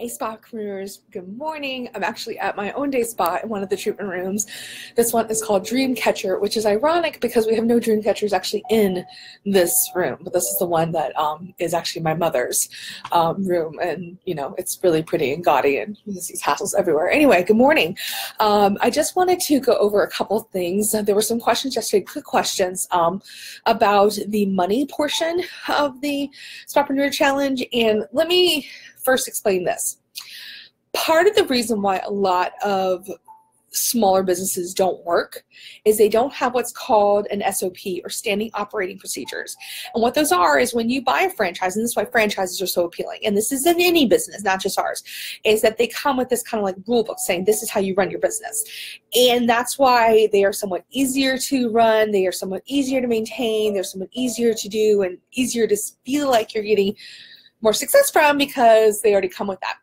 Hey Spapreneurs, good morning. I'm actually at my own day spa in one of the treatment rooms. This one is called Dreamcatcher, which is ironic because we have no dream catchers actually in this room. But this is the one that is actually my mother's room, and you know, it's really pretty and gaudy, and you can see tassels everywhere. Anyway, good morning. I just wanted to go over a couple things. There were some questions yesterday, quick questions about the money portion of the Spapreneur Challenge, and let me first explain this. Part of the reason why a lot of smaller businesses don't work is they don't have what's called an SOP, or standing operating procedures. And what those are is when you buy a franchise, and this is why franchises are so appealing, and this is in any business, not just ours, is that they come with this kind of like rule book saying this is how you run your business. And that's why they are somewhat easier to run, they are somewhat easier to maintain, they're somewhat easier to do, and easier to feel like you're getting more success from, because they already come with that.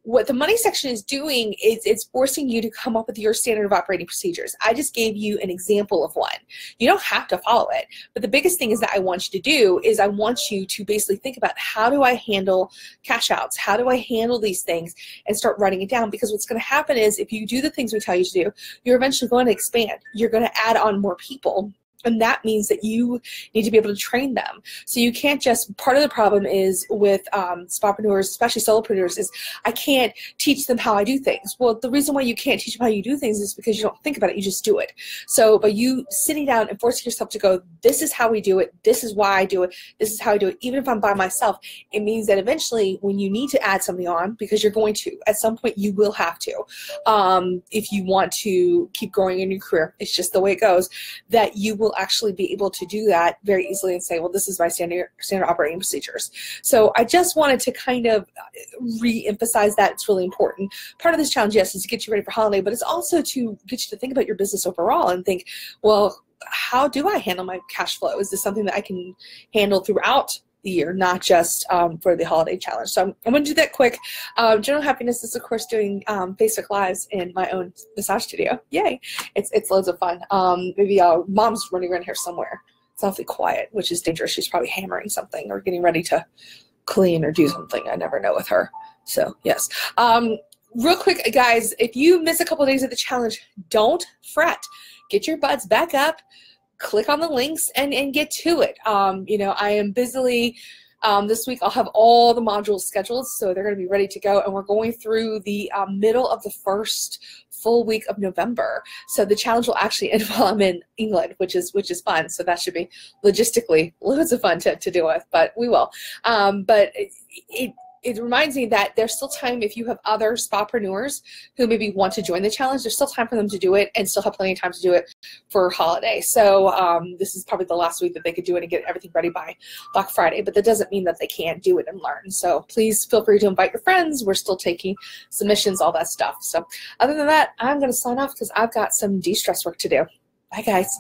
What the money section is doing is it's forcing you to come up with your standard of operating procedures. I just gave you an example of one. You don't have to follow it, but the biggest thing is that I want you to do is I want you to basically think about, how do I handle cash outs? How do I handle these things, and start writing it down? Because what's going to happen is if you do the things we tell you to do, you're eventually going to expand. You're going to add on more people. And that means that you need to be able to train them. So you can't just, part of the problem is with Spapreneurs, especially solopreneurs, is I can't teach them how I do things. Well, the reason why you can't teach them how you do things is because you don't think about it, you just do it. So by you sitting down and forcing yourself to go, this is how we do it, this is why I do it, this is how I do it, even if I'm by myself, it means that eventually when you need to add something on, because you're going to, at some point you will have to, if you want to keep growing in your career, it's just the way it goes, that you will actually be able to do that very easily and say, well, this is my standard operating procedures. So I just wanted to kind of re-emphasize that it's really important. Part of this challenge, yes, is to get you ready for holiday, but it's also to get you to think about your business overall and think, well, how do I handle my cash flow? Is this something that I can handle throughout the year, not just for the holiday challenge? So I'm going to do that quick. General Happiness is, of course, doing Facebook Lives in my own massage studio. Yay! It's loads of fun. Maybe Mom's running around here somewhere. It's awfully quiet, which is dangerous. She's probably hammering something or getting ready to clean or do something. I never know with her. So yes. Real quick, guys, if you miss a couple of days of the challenge, don't fret. Get your butts back up. Click on the links and get to it. You know, I am busily, this week I'll have all the modules scheduled, so they're going to be ready to go, and we're going through the middle of the first full week of November. So the challenge will actually end while I'm in England, which is fun. So that should be logistically loads of fun to deal with, but we will. But it reminds me that there's still time. If you have other Spapreneurs who maybe want to join the challenge, there's still time for them to do it, and still have plenty of time to do it for holiday. So this is probably the last week that they could do it and get everything ready by Black Friday, but that doesn't mean that they can't do it and learn. So please feel free to invite your friends. We're still taking submissions, all that stuff. So other than that, I'm going to sign off because I've got some de-stress work to do. Bye, guys.